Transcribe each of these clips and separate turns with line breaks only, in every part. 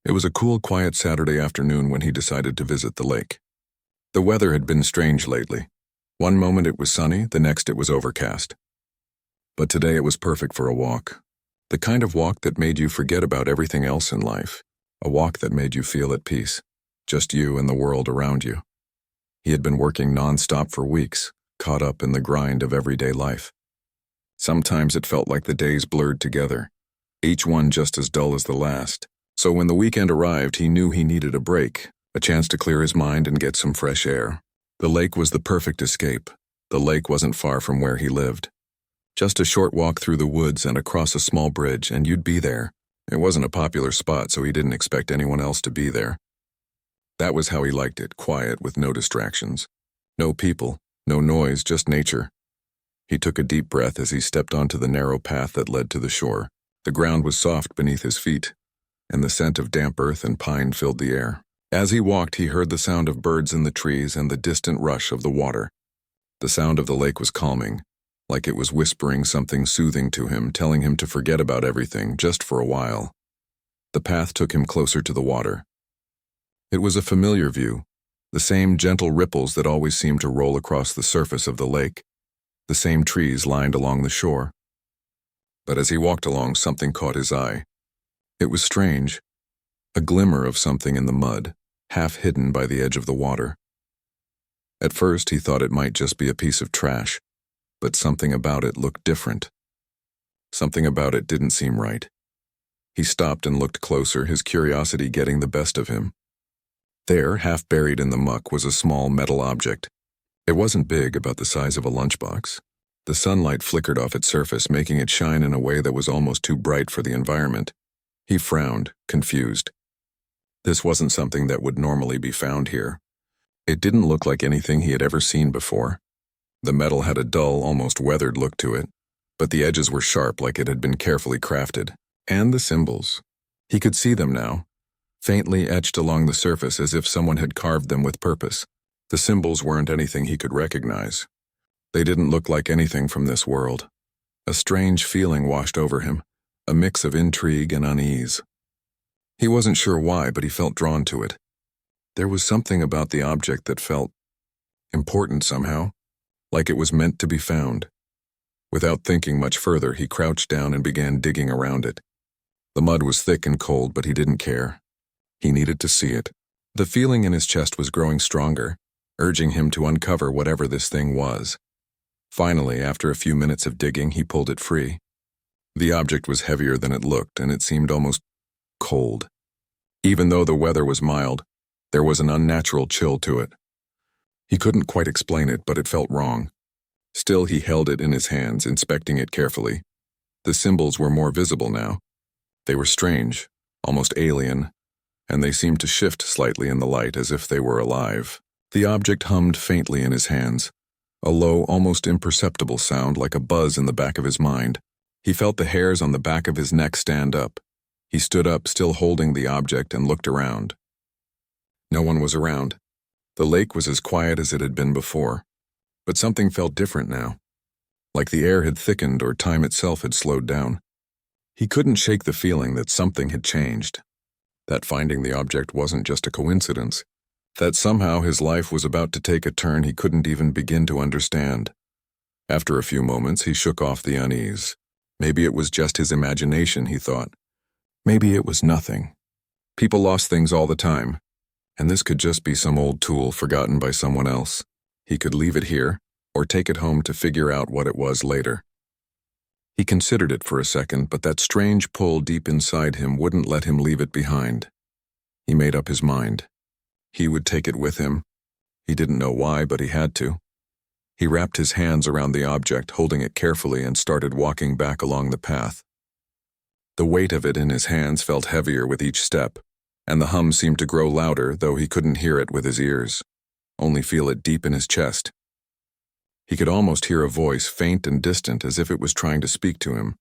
It was a cool, quiet Saturday afternoon when he decided to visit the lake. The weather had been strange lately. One moment it was sunny, the next it was overcast. But today it was perfect for a walk. The kind of walk that made you forget about everything else in life. A walk that made you feel at peace. Just you and the world around you. He had been working non-stop for weeks, caught up in the grind of everyday life. Sometimes it felt like the days blurred together, each one just as dull as the last. So when the weekend arrived, he knew he needed a break, a chance to clear his mind and get some fresh air. The lake was the perfect escape. The lake wasn't far from where he lived. Just a short walk through the woods and across a small bridge, and you'd be there. It wasn't a popular spot, so he didn't expect anyone else to be there. That was how he liked it, quiet with no distractions. No people, no noise, just nature. He took a deep breath as he stepped onto the narrow path that led to the shore. The ground was soft beneath his feet, and the scent of damp earth and pine filled the air. As he walked, he heard the sound of birds in the trees and the distant rush of the water. The sound of the lake was calming, like it was whispering something soothing to him, telling him to forget about everything, just for a while. The path took him closer to the water. It was a familiar view, the same gentle ripples that always seemed to roll across the surface of the lake, the same trees lined along the shore. But as he walked along, something caught his eye. It was strange, a glimmer of something in the mud, half hidden by the edge of the water. At first, he thought it might just be a piece of trash, but something about it looked different. Something about it didn't seem right. He stopped and looked closer, his curiosity getting the best of him. There, half buried in the muck, was a small metal object. It wasn't big, about the size of a lunchbox. The sunlight flickered off its surface, making it shine in a way that was almost too bright for the environment. He frowned, confused. This wasn't something that would normally be found here. It didn't look like anything he had ever seen before. The metal had a dull, almost weathered look to it, but the edges were sharp, like it had been carefully crafted. And the symbols. He could see them now, faintly etched along the surface as if someone had carved them with purpose. The symbols weren't anything he could recognize. They didn't look like anything from this world. A strange feeling washed over him, a mix of intrigue and unease. He wasn't sure why, but he felt drawn to it. There was something about the object that felt important somehow, like it was meant to be found. Without thinking much further, he crouched down and began digging around it. The mud was thick and cold, but he didn't care. He needed to see it. The feeling in his chest was growing stronger, urging him to uncover whatever this thing was. Finally, after a few minutes of digging, he pulled it free. The object was heavier than it looked, and it seemed almost cold. Even though the weather was mild, there was an unnatural chill to it. He couldn't quite explain it, but it felt wrong. Still, he held it in his hands, inspecting it carefully. The symbols were more visible now. They were strange, almost alien, and they seemed to shift slightly in the light as if they were alive. The object hummed faintly in his hands, a low, almost imperceptible sound like a buzz in the back of his mind. He felt the hairs on the back of his neck stand up. He stood up, still holding the object, and looked around. No one was around. The lake was as quiet as it had been before, but something felt different now, like the air had thickened or time itself had slowed down. He couldn't shake the feeling that something had changed, that finding the object wasn't just a coincidence, that somehow his life was about to take a turn he couldn't even begin to understand. After a few moments, he shook off the unease. Maybe it was just his imagination, he thought. Maybe it was nothing. People lost things all the time, and this could just be some old tool forgotten by someone else. He could leave it here, or take it home to figure out what it was later. He considered it for a second, but that strange pull deep inside him wouldn't let him leave it behind. He made up his mind. He would take it with him. He didn't know why, but he had to. He wrapped his hands around the object, holding it carefully, and started walking back along the path. The weight of it in his hands felt heavier with each step, and the hum seemed to grow louder, though he couldn't hear it with his ears, only feel it deep in his chest. He could almost hear a voice, faint and distant, as if it was trying to speak to him,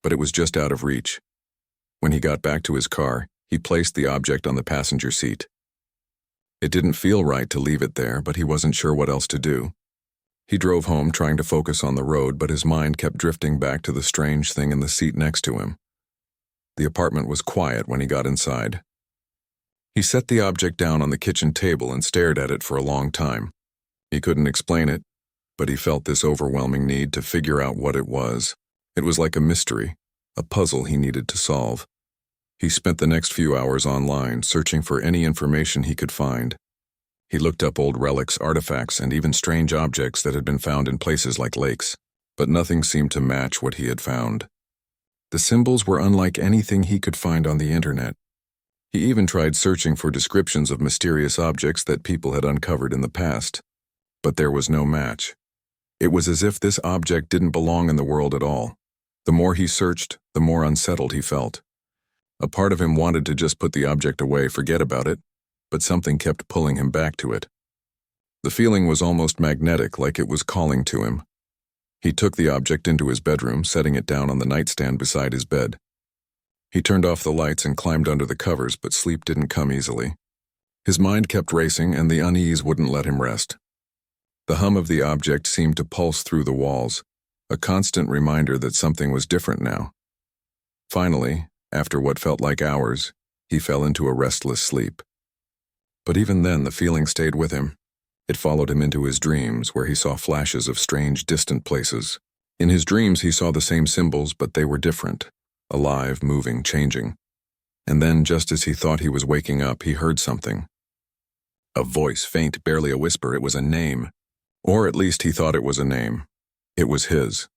but it was just out of reach. When he got back to his car, he placed the object on the passenger seat. It didn't feel right to leave it there, but he wasn't sure what else to do. He drove home trying to focus on the road, but his mind kept drifting back to the strange thing in the seat next to him. The apartment was quiet when he got inside. He set the object down on the kitchen table and stared at it for a long time. He couldn't explain it, but he felt this overwhelming need to figure out what it was. It was like a mystery, a puzzle he needed to solve. He spent the next few hours online, searching for any information he could find. He looked up old relics, artifacts, and even strange objects that had been found in places like lakes, but nothing seemed to match what he had found. The symbols were unlike anything he could find on the internet. He even tried searching for descriptions of mysterious objects that people had uncovered in the past, but there was no match. It was as if this object didn't belong in the world at all. The more he searched, the more unsettled he felt. A part of him wanted to just put the object away, forget about it, but something kept pulling him back to it. The feeling was almost magnetic, like it was calling to him. He took the object into his bedroom, setting it down on the nightstand beside his bed. He turned off the lights and climbed under the covers, but sleep didn't come easily. His mind kept racing, and the unease wouldn't let him rest. The hum of the object seemed to pulse through the walls, a constant reminder that something was different now. Finally, after what felt like hours, he fell into a restless sleep. But even then, the feeling stayed with him. It followed him into his dreams, where he saw flashes of strange, distant places. In his dreams, he saw the same symbols, but they were different, alive, moving, changing. And then, just as he thought he was waking up, he heard something. A voice, faint, barely a whisper. It was a name. Or at least he thought it was a name. It was his.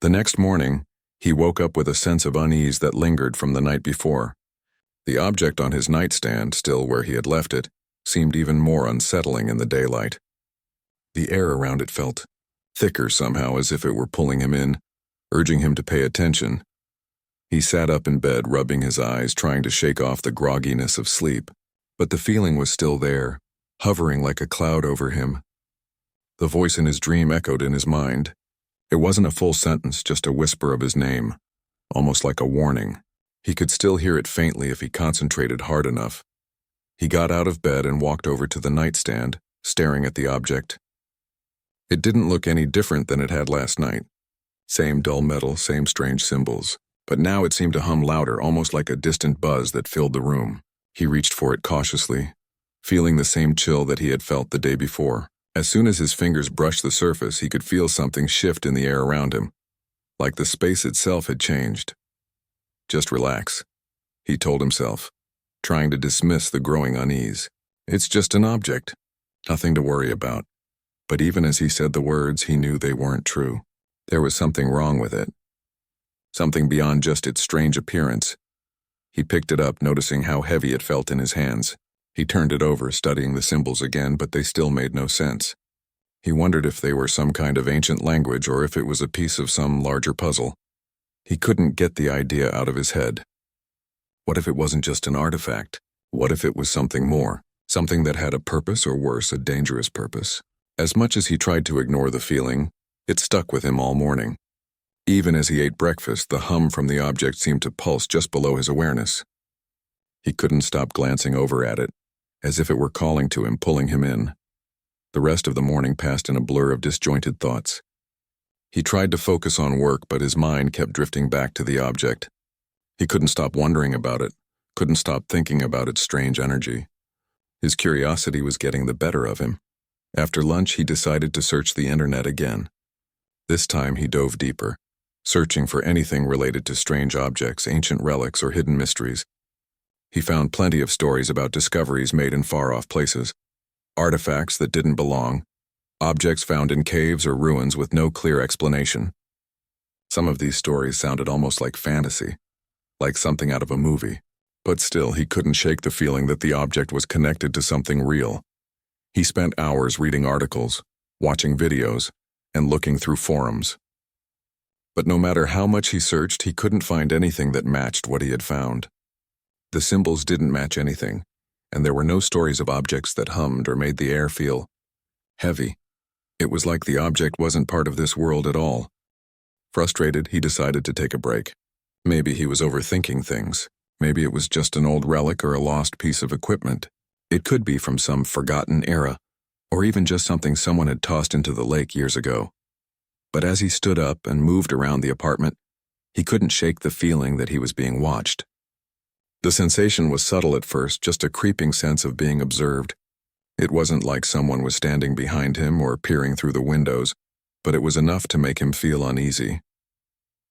The next morning, he woke up with a sense of unease that lingered from the night before. The object on his nightstand, still where he had left it, seemed even more unsettling in the daylight. The air around it felt thicker somehow, as if it were pulling him in, urging him to pay attention. He sat up in bed, rubbing his eyes, trying to shake off the grogginess of sleep, but the feeling was still there, hovering like a cloud over him. The voice in his dream echoed in his mind. It wasn't a full sentence, just a whisper of his name, almost like a warning. He could still hear it faintly if he concentrated hard enough. He got out of bed and walked over to the nightstand, staring at the object. It didn't look any different than it had last night. Same dull metal, same strange symbols. But now it seemed to hum louder, almost like a distant buzz that filled the room. He reached for it cautiously, feeling the same chill that he had felt the day before. As soon as his fingers brushed the surface, he could feel something shift in the air around him, like the space itself had changed. Just relax, he told himself, trying to dismiss the growing unease. It's just an object, nothing to worry about. But even as he said the words, he knew they weren't true. There was something wrong with it. Something beyond just its strange appearance. He picked it up, noticing how heavy it felt in his hands. He turned it over, studying the symbols again, but they still made no sense. He wondered if they were some kind of ancient language or if it was a piece of some larger puzzle. He couldn't get the idea out of his head. What if it wasn't just an artifact? What if it was something more? Something that had a purpose, or worse, a dangerous purpose? As much as he tried to ignore the feeling, it stuck with him all morning. Even as he ate breakfast, the hum from the object seemed to pulse just below his awareness. He couldn't stop glancing over at it, as if it were calling to him, pulling him in. The rest of the morning passed in a blur of disjointed thoughts. He tried to focus on work, but his mind kept drifting back to the object. He couldn't stop wondering about it, couldn't stop thinking about its strange energy. His curiosity was getting the better of him. After lunch, he decided to search the internet again. This time he dove deeper, searching for anything related to strange objects, ancient relics, or hidden mysteries. He found plenty of stories about discoveries made in far-off places, artifacts that didn't belong, objects found in caves or ruins with no clear explanation. Some of these stories sounded almost like fantasy, like something out of a movie, but still he couldn't shake the feeling that the object was connected to something real. He spent hours reading articles, watching videos, and looking through forums. But no matter how much he searched, he couldn't find anything that matched what he had found. The symbols didn't match anything, and there were no stories of objects that hummed or made the air feel heavy. It was like the object wasn't part of this world at all. Frustrated, he decided to take a break. Maybe he was overthinking things. Maybe it was just an old relic or a lost piece of equipment. It could be from some forgotten era, or even just something someone had tossed into the lake years ago. But as he stood up and moved around the apartment, he couldn't shake the feeling that he was being watched. The sensation was subtle at first, just a creeping sense of being observed. It wasn't like someone was standing behind him or peering through the windows, but it was enough to make him feel uneasy.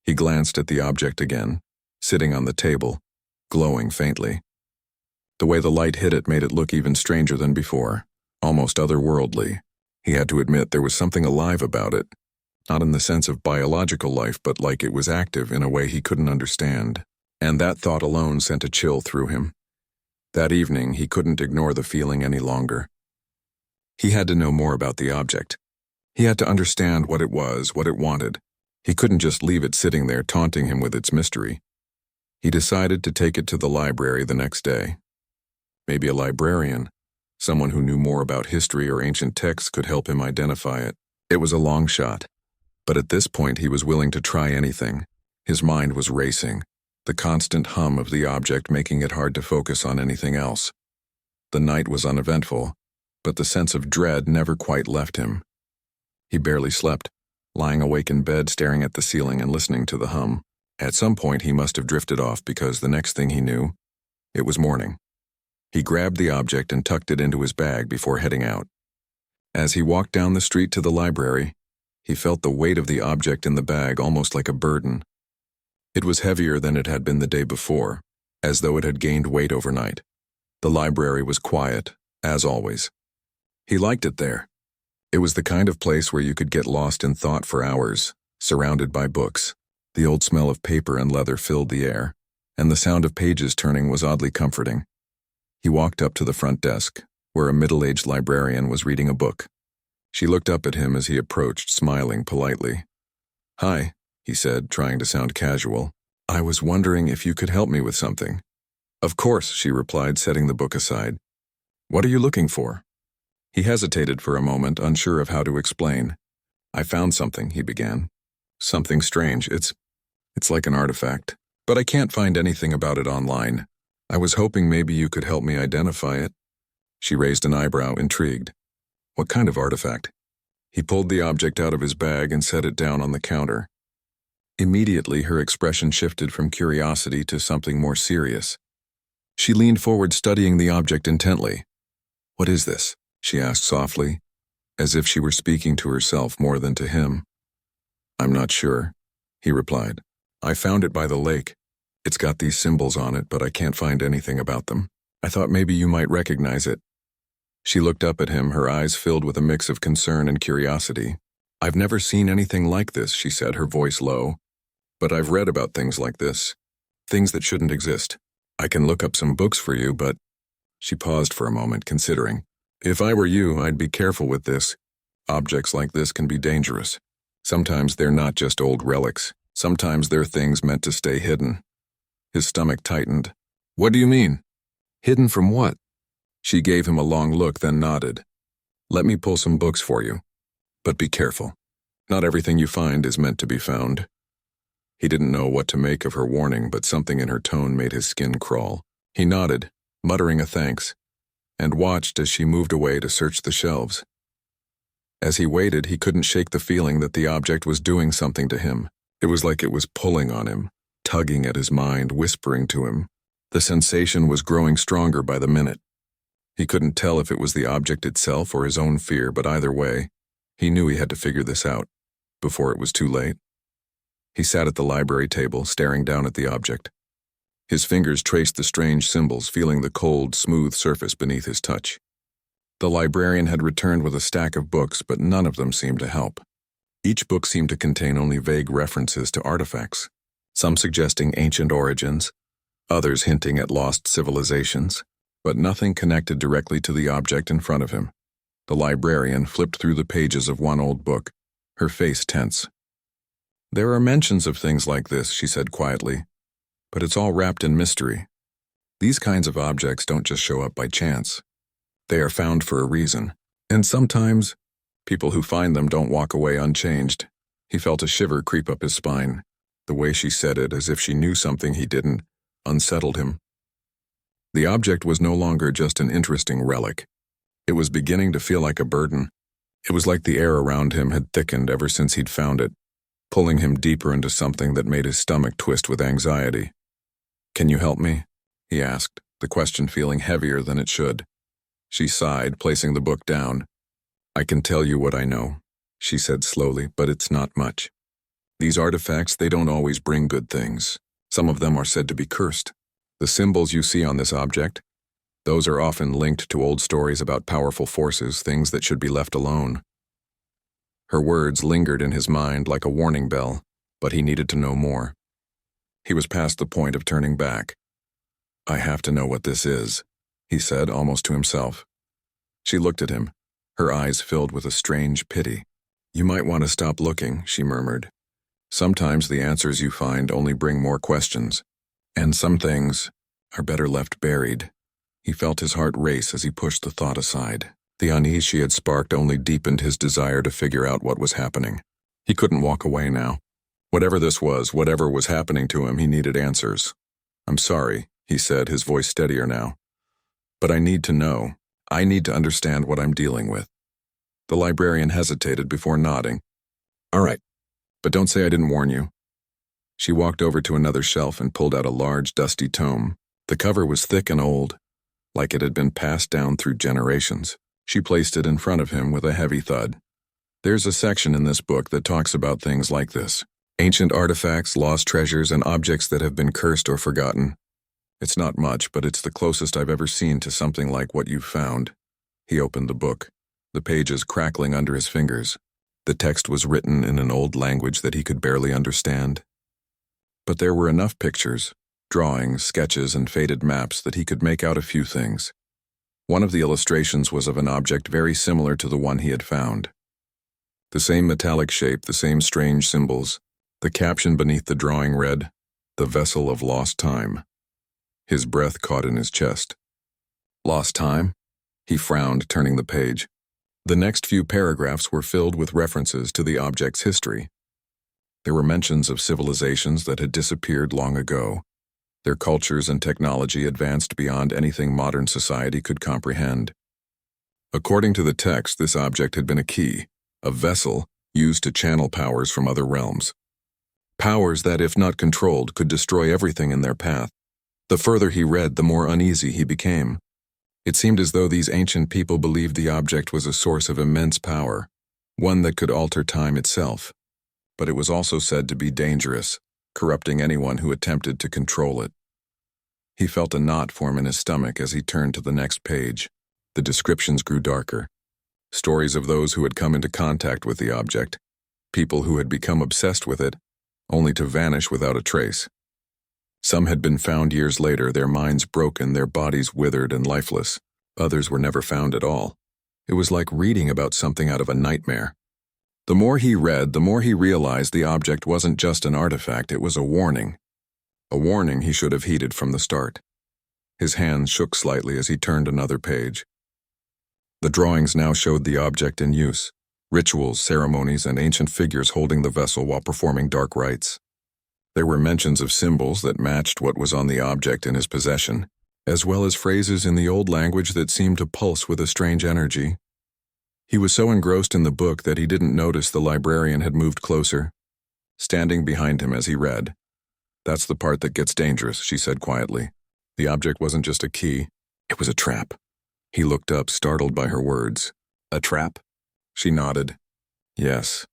He glanced at the object again, sitting on the table, glowing faintly. The way the light hit it made it look even stranger than before, almost otherworldly. He had to admit there was something alive about it, not in the sense of biological life, but like it was active in a way he couldn't understand. And that thought alone sent a chill through him. That evening, he couldn't ignore the feeling any longer. He had to know more about the object. He had to understand what it was, what it wanted. He couldn't just leave it sitting there taunting him with its mystery. He decided to take it to the library the next day. Maybe a librarian, someone who knew more about history or ancient texts, could help him identify it. It was a long shot, but at this point he was willing to try anything. His mind was racing, the constant hum of the object making it hard to focus on anything else. The night was uneventful, but the sense of dread never quite left him. He barely slept, lying awake in bed staring at the ceiling and listening to the hum. At some point he must have drifted off because the next thing he knew, it was morning. He grabbed the object and tucked it into his bag before heading out. As he walked down the street to the library, he felt the weight of the object in the bag almost like a burden. It was heavier than it had been the day before, as though it had gained weight overnight. The library was quiet, as always. He liked it there. It was the kind of place where you could get lost in thought for hours, surrounded by books. The old smell of paper and leather filled the air, and the sound of pages turning was oddly comforting. He walked up to the front desk, where a middle-aged librarian was reading a book. She looked up at him as he approached, smiling politely. "Hi," he said, trying to sound casual. "I was wondering if you could help me with something." "Of course," she replied, setting the book aside. "What are you looking for?" He hesitated for a moment, unsure of how to explain. "I found something," he began. "Something strange. It's like an artifact, but I can't find anything about it online. I was hoping maybe you could help me identify it." She raised an eyebrow, intrigued. "What kind of artifact?" He pulled the object out of his bag and set it down on the counter. Immediately, her expression shifted from curiosity to something more serious. She leaned forward, studying the object intently. "What is this?" she asked softly, as if she were speaking to herself more than to him. "I'm not sure," he replied. "I found it by the lake. It's got these symbols on it, but I can't find anything about them. I thought maybe you might recognize it." She looked up at him, her eyes filled with a mix of concern and curiosity. "I've never seen anything like this," she said, her voice low. "But I've read about things like this. Things that shouldn't exist. I can look up some books for you, but—" She paused for a moment, considering. "If I were you, I'd be careful with this. Objects like this can be dangerous. Sometimes they're not just old relics. Sometimes they're things meant to stay hidden." His stomach tightened. "What do you mean?" "Hidden from what?" She gave him a long look, then nodded. "Let me pull some books for you. But be careful. Not everything you find is meant to be found." He didn't know what to make of her warning, but something in her tone made his skin crawl. He nodded, muttering a thanks, and watched as she moved away to search the shelves. As he waited, he couldn't shake the feeling that the object was doing something to him. It was like it was pulling on him, tugging at his mind, whispering to him. The sensation was growing stronger by the minute. He couldn't tell if it was the object itself or his own fear, but either way, he knew he had to figure this out, before it was too late. He sat at the library table, staring down at the object. His fingers traced the strange symbols, feeling the cold, smooth surface beneath his touch. The librarian had returned with a stack of books, but none of them seemed to help. Each book seemed to contain only vague references to artifacts, some suggesting ancient origins, others hinting at lost civilizations, but nothing connected directly to the object in front of him. The librarian flipped through the pages of one old book, her face tense. "There are mentions of things like this," she said quietly, "but it's all wrapped in mystery. These kinds of objects don't just show up by chance. They are found for a reason, and sometimes people who find them don't walk away unchanged." He felt a shiver creep up his spine. The way she said it, as if she knew something he didn't, unsettled him. The object was no longer just an interesting relic. It was beginning to feel like a burden. It was like the air around him had thickened ever since he'd found it, pulling him deeper into something that made his stomach twist with anxiety. "Can you help me?" he asked, the question feeling heavier than it should. She sighed, placing the book down. I can tell you what I know, she said slowly, but it's not much. These artifacts, they don't always bring good things. Some of them are said to be cursed. The symbols you see on this object, those are often linked to old stories about powerful forces, things that should be left alone. Her words lingered in his mind like a warning bell, but he needed to know more. He was past the point of turning back. I have to know what this is, he said, almost to himself. She looked at him, her eyes filled with a strange pity. You might want to stop looking, she murmured. Sometimes the answers you find only bring more questions, and some things are better left buried. He felt his heart race as he pushed the thought aside. The unease she had sparked only deepened his desire to figure out what was happening. He couldn't walk away now. Whatever this was, whatever was happening to him, he needed answers. I'm sorry, he said, his voice steadier now. But I need to know. I need to understand what I'm dealing with. The librarian hesitated before nodding. All right, but don't say I didn't warn you. She walked over to another shelf and pulled out a large, dusty tome. The cover was thick and old, like it had been passed down through generations. She placed it in front of him with a heavy thud. There's a section in this book that talks about things like this. Ancient artifacts, lost treasures, and objects that have been cursed or forgotten. It's not much, but it's the closest I've ever seen to something like what you've found. He opened the book, the pages crackling under his fingers. The text was written in an old language that he could barely understand. But there were enough pictures, drawings, sketches, and faded maps that he could make out a few things. One of the illustrations was of an object very similar to the one he had found. The same metallic shape, the same strange symbols. The caption beneath the drawing read, "The Vessel of Lost Time." His breath caught in his chest. Lost time? He frowned, turning the page. The next few paragraphs were filled with references to the object's history. There were mentions of civilizations that had disappeared long ago. Their cultures and technology advanced beyond anything modern society could comprehend. According to the text, this object had been a key, a vessel used to channel powers from other realms. Powers that, if not controlled, could destroy everything in their path. The further he read, the more uneasy he became. It seemed as though these ancient people believed the object was a source of immense power, one that could alter time itself. But it was also said to be dangerous, corrupting anyone who attempted to control it. He felt a knot form in his stomach as he turned to the next page. The descriptions grew darker. Stories of those who had come into contact with the object, people who had become obsessed with it, only to vanish without a trace. Some had been found years later, their minds broken, their bodies withered and lifeless. Others were never found at all. It was like reading about something out of a nightmare. The more he read, the more he realized the object wasn't just an artifact, it was a warning. A warning he should have heeded from the start. His hands shook slightly as he turned another page. The drawings now showed the object in use. Rituals, ceremonies, and ancient figures holding the vessel while performing dark rites. There were mentions of symbols that matched what was on the object in his possession, as well as phrases in the old language that seemed to pulse with a strange energy. He was so engrossed in the book that he didn't notice the librarian had moved closer, standing behind him as he read. That's the part that gets dangerous, she said quietly. The object wasn't just a key, it was a trap. He looked up, startled by her words. A trap? She nodded. Yes.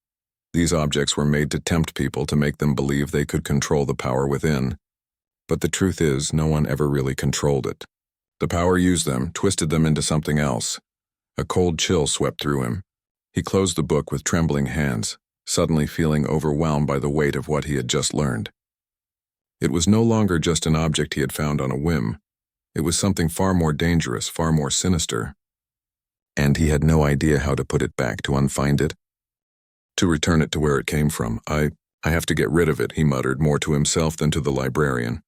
These objects were made to tempt people, to make them believe they could control the power within. But the truth is, no one ever really controlled it. The power used them, twisted them into something else. A cold chill swept through him. He closed the book with trembling hands, suddenly feeling overwhelmed by the weight of what he had just learned. It was no longer just an object he had found on a whim. It was something far more dangerous, far more sinister. And he had no idea how to put it back, to unfind it. To return it to where it came from. I have to get rid of it, he muttered, more to himself than to the librarian.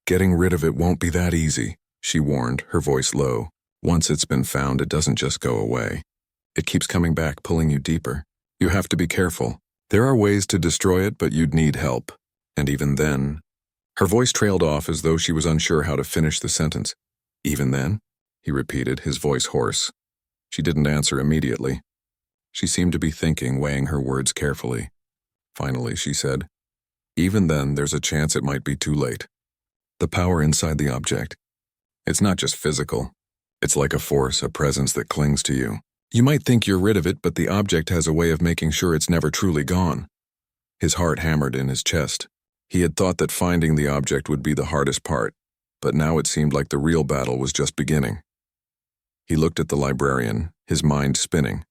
Getting rid of it won't be that easy, she warned, her voice low. Once it's been found, it doesn't just go away. It keeps coming back, pulling you deeper. You have to be careful. There are ways to destroy it, but you'd need help. And even then... Her voice trailed off as though she was unsure how to finish the sentence. Even then? He repeated, his voice hoarse. She didn't answer immediately. She seemed to be thinking, weighing her words carefully. Finally, she said, Even then, there's a chance it might be too late. The power inside the object. It's not just physical. It's like a force, a presence that clings to you. You might think you're rid of it, but the object has a way of making sure it's never truly gone. His heart hammered in his chest. He had thought that finding the object would be the hardest part, but now it seemed like the real battle was just beginning. He looked at the librarian, his mind spinning.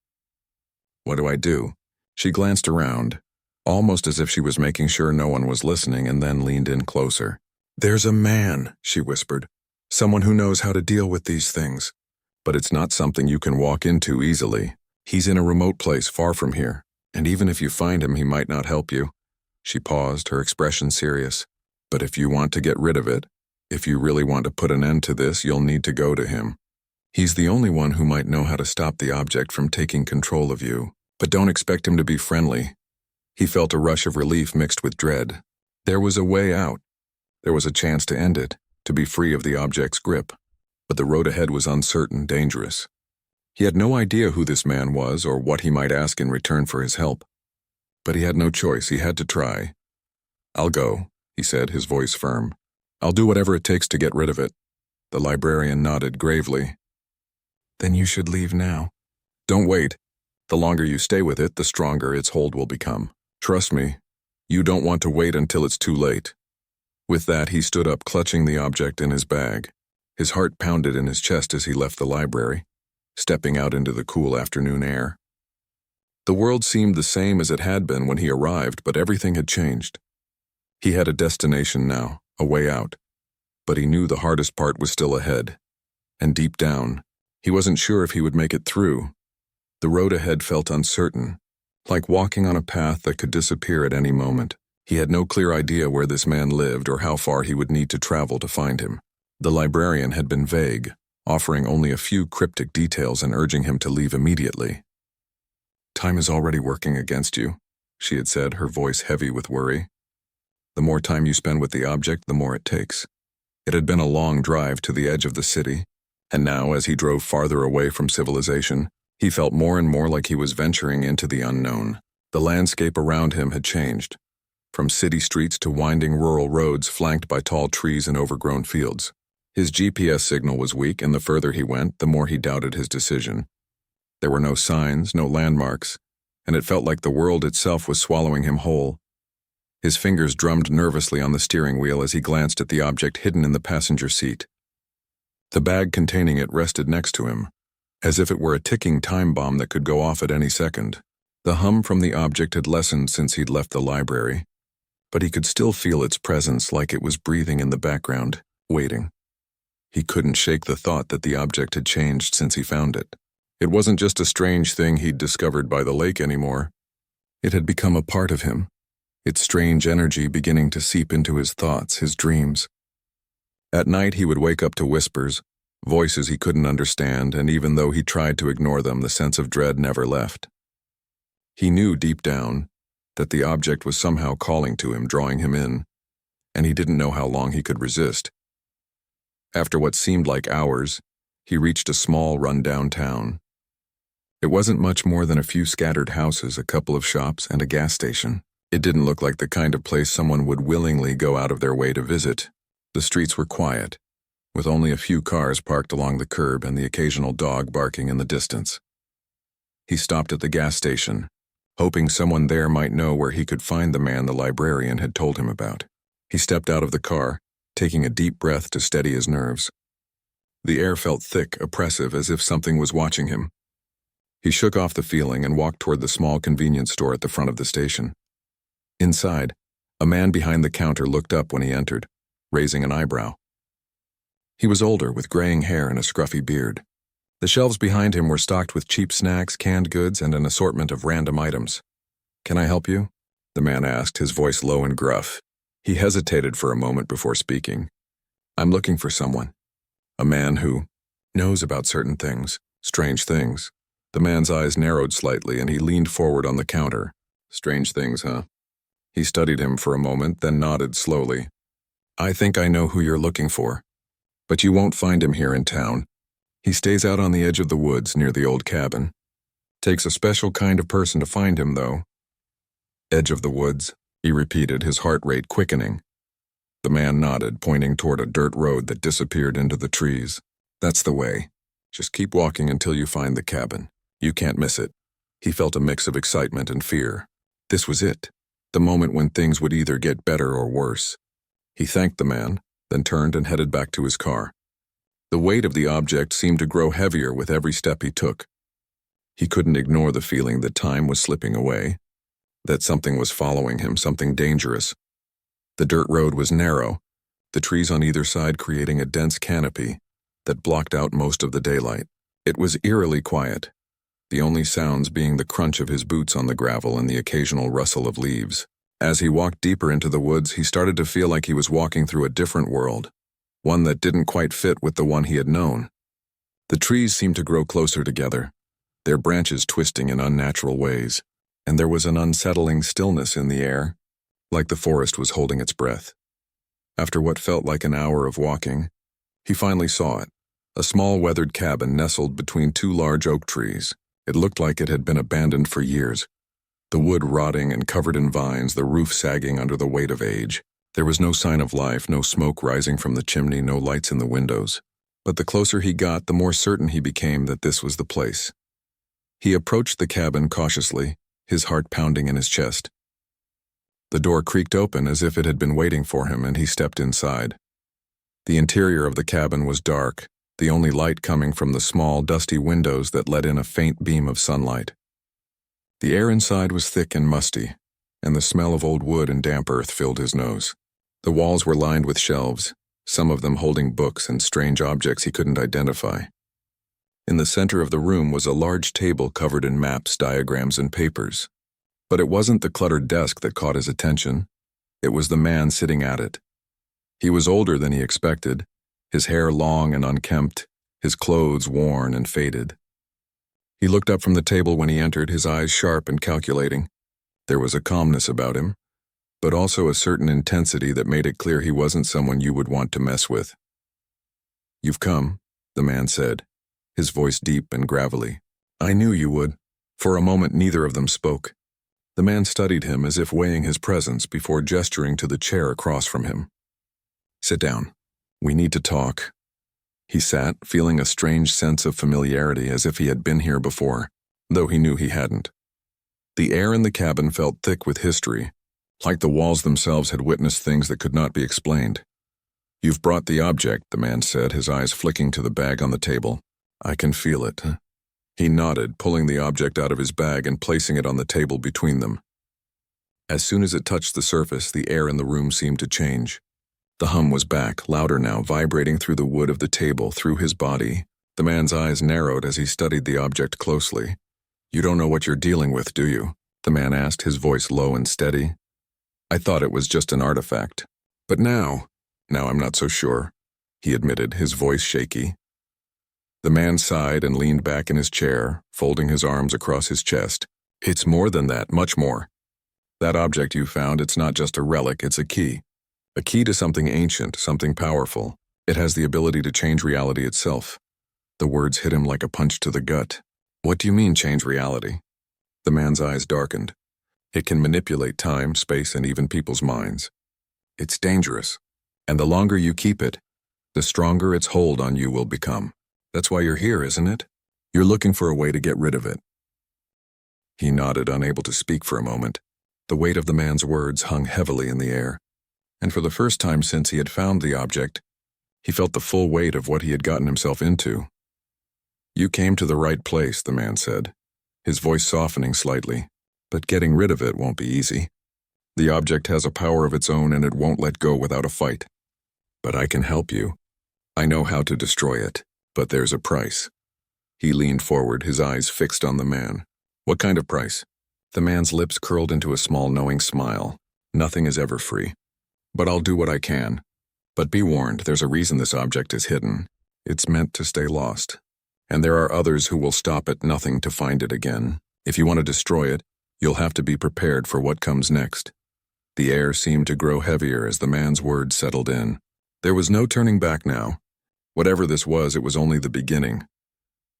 What do I do? She glanced around, almost as if she was making sure no one was listening, and then leaned in closer. There's a man, she whispered. Someone who knows how to deal with these things. But it's not something you can walk into easily. He's in a remote place far from here, and even if you find him, he might not help you. She paused, her expression serious. But if you want to get rid of it, if you really want to put an end to this, you'll need to go to him. He's the only one who might know how to stop the object from taking control of you. But don't expect him to be friendly. He felt a rush of relief mixed with dread. There was a way out. There was a chance to end it, to be free of the object's grip. But the road ahead was uncertain, dangerous. He had no idea who this man was or what he might ask in return for his help. But he had no choice, he had to try. I'll go, he said, his voice firm. I'll do whatever it takes to get rid of it. The librarian nodded gravely. Then you should leave now. Don't wait. The longer you stay with it, the stronger its hold will become. Trust me, you don't want to wait until it's too late. With that, he stood up, clutching the object in his bag. His heart pounded in his chest as he left the library, stepping out into the cool afternoon air. The world seemed the same as it had been when he arrived, but everything had changed. He had a destination now, a way out. But he knew the hardest part was still ahead. And deep down, he wasn't sure if he would make it through. The road ahead felt uncertain, like walking on a path that could disappear at any moment. He had no clear idea where this man lived or how far he would need to travel to find him. The librarian had been vague, offering only a few cryptic details and urging him to leave immediately. Time is already working against you, she had said, her voice heavy with worry. The more time you spend with the object, the more it takes. It had been a long drive to the edge of the city, and now, as he drove farther away from civilization, he felt more and more like he was venturing into the unknown. The landscape around him had changed, from city streets to winding rural roads flanked by tall trees and overgrown fields. His GPS signal was weak, and the further he went, the more he doubted his decision. There were no signs, no landmarks, and it felt like the world itself was swallowing him whole. His fingers drummed nervously on the steering wheel as he glanced at the object hidden in the passenger seat. The bag containing it rested next to him, as if it were a ticking time bomb that could go off at any second. The hum from the object had lessened since he'd left the library, but he could still feel its presence, like it was breathing in the background, waiting. He couldn't shake the thought that the object had changed since he found it. It wasn't just a strange thing he'd discovered by the lake anymore. It had become a part of him, its strange energy beginning to seep into his thoughts, his dreams. At night he would wake up to whispers, voices he couldn't understand, and even though he tried to ignore them, the sense of dread never left. He knew deep down that the object was somehow calling to him, drawing him in, and he didn't know how long he could resist. After what seemed like hours, he reached a small, run-down town. It wasn't much more than a few scattered houses, a couple of shops, and a gas station. It didn't look like the kind of place someone would willingly go out of their way to visit. The streets were quiet, with only a few cars parked along the curb and the occasional dog barking in the distance. He stopped at the gas station, hoping someone there might know where he could find the man the librarian had told him about. He stepped out of the car, taking a deep breath to steady his nerves. The air felt thick, oppressive, as if something was watching him. He shook off the feeling and walked toward the small convenience store at the front of the station. Inside, a man behind the counter looked up when he entered, raising an eyebrow. He was older, with graying hair and a scruffy beard. The shelves behind him were stocked with cheap snacks, canned goods, and an assortment of random items. "Can I help you?" the man asked, his voice low and gruff. He hesitated for a moment before speaking. "I'm looking for someone. A man who knows about certain things, strange things." The man's eyes narrowed slightly and he leaned forward on the counter. "Strange things, huh?" He studied him for a moment, then nodded slowly. "I think I know who you're looking for, but you won't find him here in town. He stays out on the edge of the woods near the old cabin. Takes a special kind of person to find him, though." "Edge of the woods," he repeated, his heart rate quickening. The man nodded, pointing toward a dirt road that disappeared into the trees. That's the way. Just keep walking until you find the cabin. You can't miss it. He felt a mix of excitement and fear. This was it, the moment when things would either get better or worse. He thanked the man, then turned and headed back to his car. The weight of the object seemed to grow heavier with every step he took. He couldn't ignore the feeling that time was slipping away, that something was following him, something dangerous. The dirt road was narrow, the trees on either side creating a dense canopy that blocked out most of the daylight. It was eerily quiet, the only sounds being the crunch of his boots on the gravel and the occasional rustle of leaves. As he walked deeper into the woods, he started to feel like he was walking through a different world, one that didn't quite fit with the one he had known. The trees seemed to grow closer together, their branches twisting in unnatural ways, and there was an unsettling stillness in the air, like the forest was holding its breath. After what felt like an hour of walking, he finally saw it, a small weathered cabin nestled between two large oak trees. It looked like it had been abandoned for years, the wood rotting and covered in vines, the roof sagging under the weight of age. There was no sign of life, no smoke rising from the chimney, no lights in the windows. But the closer he got, the more certain he became that this was the place. He approached the cabin cautiously, his heart pounding in his chest. The door creaked open as if it had been waiting for him, and he stepped inside. The interior of the cabin was dark, the only light coming from the small, dusty windows that let in a faint beam of sunlight. The air inside was thick and musty, and the smell of old wood and damp earth filled his nose. The walls were lined with shelves, some of them holding books and strange objects he couldn't identify. In the center of the room was a large table covered in maps, diagrams, and papers. But it wasn't the cluttered desk that caught his attention. It was the man sitting at it. He was older than he expected, his hair long and unkempt, his clothes worn and faded. He looked up from the table when he entered, his eyes sharp and calculating. There was a calmness about him, but also a certain intensity that made it clear he wasn't someone you would want to mess with. "You've come," the man said, his voice deep and gravelly. "I knew you would." For a moment neither of them spoke. The man studied him as if weighing his presence before gesturing to the chair across from him. "Sit down. We need to talk." He sat, feeling a strange sense of familiarity as if he had been here before, though he knew he hadn't. The air in the cabin felt thick with history, like the walls themselves had witnessed things that could not be explained. "You've brought the object," the man said, his eyes flicking to the bag on the table. "I can feel it." He nodded, pulling the object out of his bag and placing it on the table between them. As soon as it touched the surface, the air in the room seemed to change. The hum was back, louder now, vibrating through the wood of the table, through his body. The man's eyes narrowed as he studied the object closely. "You don't know what you're dealing with, do you?" the man asked, his voice low and steady. "I thought it was just an artifact. But now I'm not so sure," he admitted, his voice shaky. The man sighed and leaned back in his chair, folding his arms across his chest. "It's more than that, much more. That object you found, it's not just a relic, it's a key. A key to something ancient, something powerful. It has the ability to change reality itself." The words hit him like a punch to the gut. "What do you mean, change reality?" The man's eyes darkened. "It can manipulate time, space, and even people's minds. It's dangerous, and the longer you keep it, the stronger its hold on you will become. That's why you're here, isn't it? You're looking for a way to get rid of it." He nodded, unable to speak for a moment. The weight of the man's words hung heavily in the air, and for the first time since he had found the object, he felt the full weight of what he had gotten himself into. "You came to the right place," the man said, his voice softening slightly, "but getting rid of it won't be easy. The object has a power of its own and it won't let go without a fight. But I can help you. I know how to destroy it, but there's a price." He leaned forward, his eyes fixed on the man. "What kind of price?" The man's lips curled into a small knowing smile. "Nothing is ever free. But I'll do what I can. But be warned, there's a reason this object is hidden. It's meant to stay lost. And there are others who will stop at nothing to find it again. If you want to destroy it, you'll have to be prepared for what comes next." The air seemed to grow heavier as the man's words settled in. There was no turning back now. Whatever this was, it was only the beginning.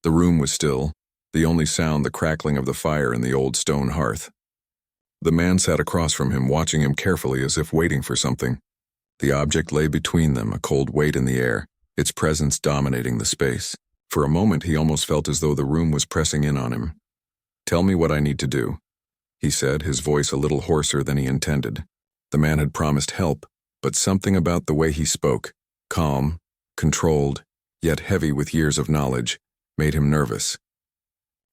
The room was still, the only sound the crackling of the fire in the old stone hearth. The man sat across from him, watching him carefully as if waiting for something. The object lay between them, a cold weight in the air, its presence dominating the space. For a moment, he almost felt as though the room was pressing in on him. "Tell me what I need to do," he said, his voice a little hoarser than he intended. The man had promised help, but something about the way he spoke, calm, controlled, yet heavy with years of knowledge, made him nervous.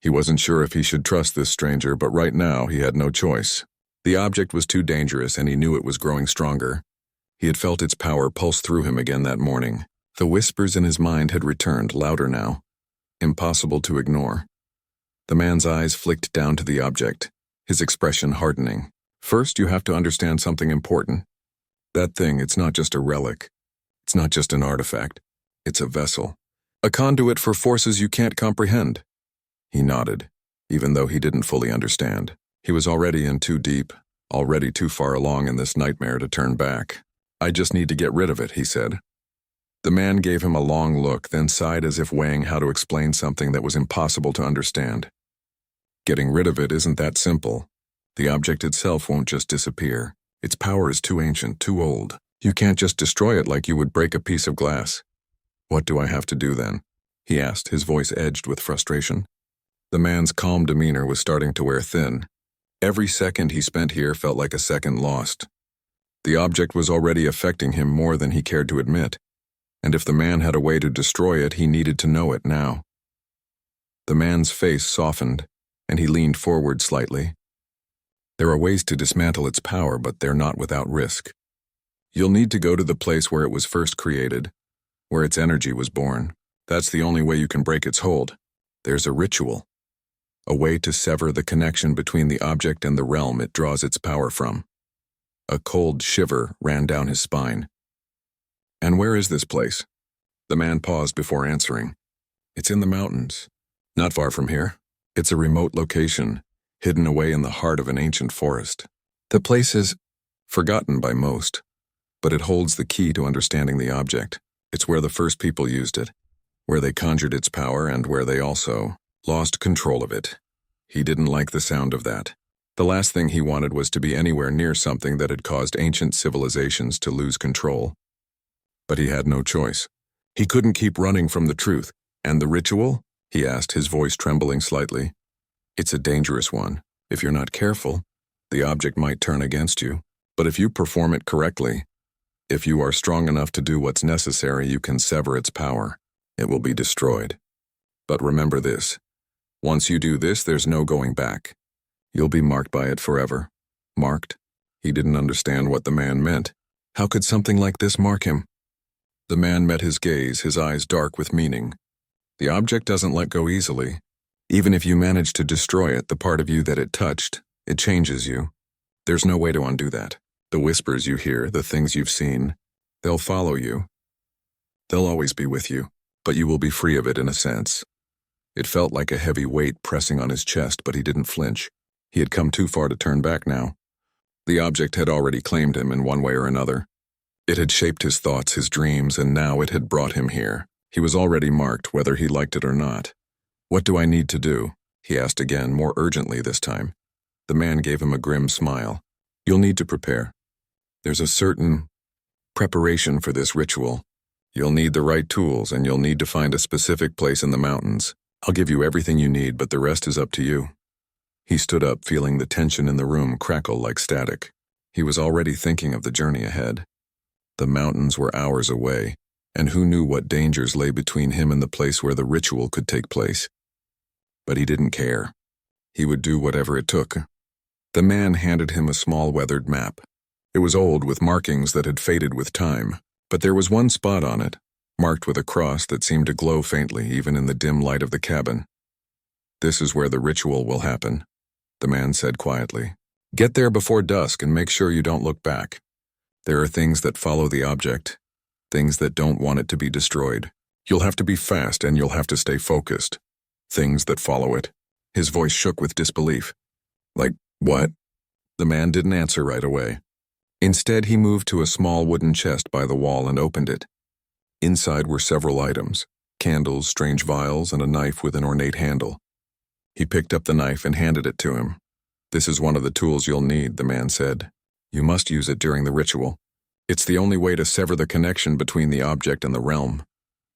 He wasn't sure if he should trust this stranger, but right now he had no choice. The object was too dangerous, and he knew it was growing stronger. He had felt its power pulse through him again that morning. The whispers in his mind had returned, louder now, impossible to ignore. The man's eyes flicked down to the object, his expression hardening. "First, you have to understand something important. That thing, it's not just a relic. It's not just an artifact. It's a vessel. A conduit for forces you can't comprehend." He nodded, even though he didn't fully understand. He was already in too deep, already too far along in this nightmare to turn back. "I just need to get rid of it," he said. The man gave him a long look, then sighed as if weighing how to explain something that was impossible to understand. "Getting rid of it isn't that simple. The object itself won't just disappear. Its power is too ancient, too old. You can't just destroy it like you would break a piece of glass." "What do I have to do then?" he asked, his voice edged with frustration. The man's calm demeanor was starting to wear thin. Every second he spent here felt like a second lost. The object was already affecting him more than he cared to admit, and if the man had a way to destroy it, he needed to know it now. The man's face softened, and he leaned forward slightly. "There are ways to dismantle its power, but they're not without risk. You'll need to go to the place where it was first created, where its energy was born. That's the only way you can break its hold. There's a ritual. A way to sever the connection between the object and the realm it draws its power from." A cold shiver ran down his spine. "And where is this place?" The man paused before answering. "It's in the mountains, not far from here. It's a remote location, hidden away in the heart of an ancient forest. The place is forgotten by most, but it holds the key to understanding the object. It's where the first people used it, where they conjured its power, and where they also lost control of it." He didn't like the sound of that. The last thing he wanted was to be anywhere near something that had caused ancient civilizations to lose control. But he had no choice. He couldn't keep running from the truth. "And the ritual?" he asked, his voice trembling slightly. "It's a dangerous one. If you're not careful, the object might turn against you. But if you perform it correctly, if you are strong enough to do what's necessary, you can sever its power. It will be destroyed. But remember this. Once you do this, there's no going back. You'll be marked by it forever." Marked? He didn't understand what the man meant. How could something like this mark him? The man met his gaze, his eyes dark with meaning. "The object doesn't let go easily. Even if you manage to destroy it, the part of you that it touched, it changes you. There's no way to undo that. The whispers you hear, the things you've seen, they'll follow you. They'll always be with you, but you will be free of it in a sense." It felt like a heavy weight pressing on his chest, but he didn't flinch. He had come too far to turn back now. The object had already claimed him in one way or another. It had shaped his thoughts, his dreams, and now it had brought him here. He was already marked, whether he liked it or not. "What do I need to do?" he asked again, more urgently this time. The man gave him a grim smile. "You'll need to prepare. There's a certain preparation for this ritual. You'll need the right tools, and you'll need to find a specific place in the mountains. I'll give you everything you need, but the rest is up to you." He stood up, feeling the tension in the room crackle like static. He was already thinking of the journey ahead. The mountains were hours away, and who knew what dangers lay between him and the place where the ritual could take place. But he didn't care. He would do whatever it took. The man handed him a small weathered map. It was old, with markings that had faded with time, but there was one spot on it, marked with a cross that seemed to glow faintly even in the dim light of the cabin. "This is where the ritual will happen," the man said quietly. "Get there before dusk and make sure you don't look back. There are things that follow the object, things that don't want it to be destroyed. You'll have to be fast and you'll have to stay focused. Things that follow it." His voice shook with disbelief. "Like what?" The man didn't answer right away. Instead, he moved to a small wooden chest by the wall and opened it. Inside were several items: candles, strange vials, and a knife with an ornate handle. He picked up the knife and handed it to him. "This is one of the tools you'll need," the man said. "You must use it during the ritual. It's the only way to sever the connection between the object and the realm.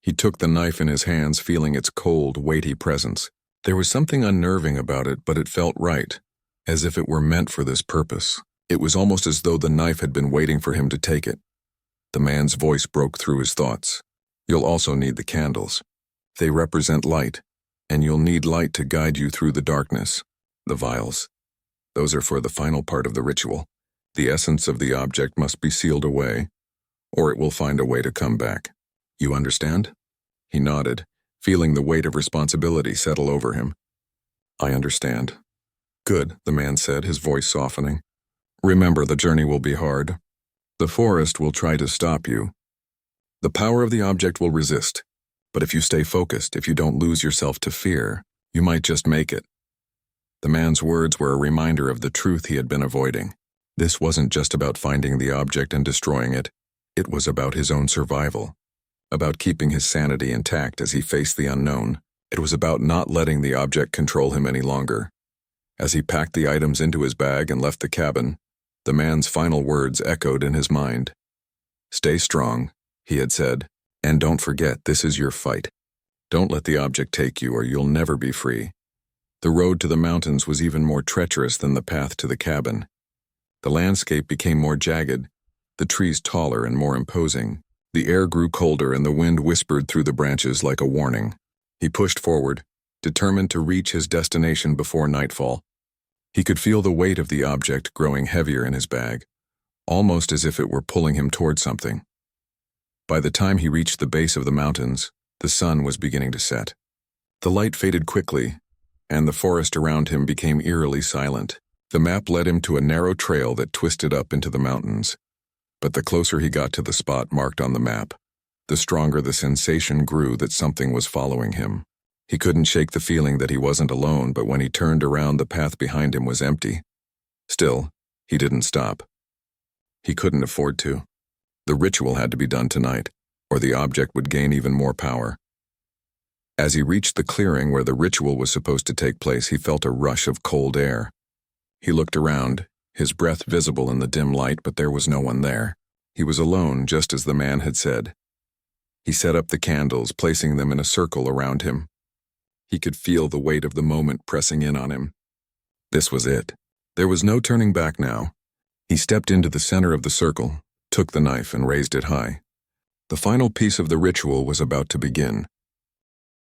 He took the knife in his hands, feeling its cold, weighty presence. There was something unnerving about it, but it felt right, as if it were meant for this purpose. It was almost as though the knife had been waiting for him to take it. The man's voice broke through his thoughts. You'll also need the candles. They represent light, and you'll need light to guide you through the darkness. The vials. Those are for the final part of the ritual. The essence of the object must be sealed away, or it will find a way to come back. You understand? He nodded, feeling the weight of responsibility settle over him. I understand. Good, the man said, his voice softening. Remember, the journey will be hard. The forest will try to stop you. The power of the object will resist. But if you stay focused, if you don't lose yourself to fear, you might just make it. The man's words were a reminder of the truth he had been avoiding. This wasn't just about finding the object and destroying it. It was about his own survival, about keeping his sanity intact as he faced the unknown. It was about not letting the object control him any longer. As he packed the items into his bag and left the cabin, the man's final words echoed in his mind. Stay strong, he had said, and don't forget this is your fight. Don't let the object take you or you'll never be free. The road to the mountains was even more treacherous than the path to the cabin. The landscape became more jagged, the trees taller and more imposing. The air grew colder and the wind whispered through the branches like a warning. He pushed forward, determined to reach his destination before nightfall. He could feel the weight of the object growing heavier in his bag, almost as if it were pulling him toward something. By the time he reached the base of the mountains, the sun was beginning to set. The light faded quickly, and the forest around him became eerily silent. The map led him to a narrow trail that twisted up into the mountains. But the closer he got to the spot marked on the map, the stronger the sensation grew that something was following him. He couldn't shake the feeling that he wasn't alone, but when he turned around, the path behind him was empty. Still, he didn't stop. He couldn't afford to. The ritual had to be done tonight, or the object would gain even more power. As he reached the clearing where the ritual was supposed to take place, he felt a rush of cold air. He looked around, his breath visible in the dim light, but there was no one there. He was alone, just as the man had said. He set up the candles, placing them in a circle around him. He could feel the weight of the moment pressing in on him. This was it. There was no turning back now. He stepped into the center of the circle, took the knife and raised it high. The final piece of the ritual was about to begin.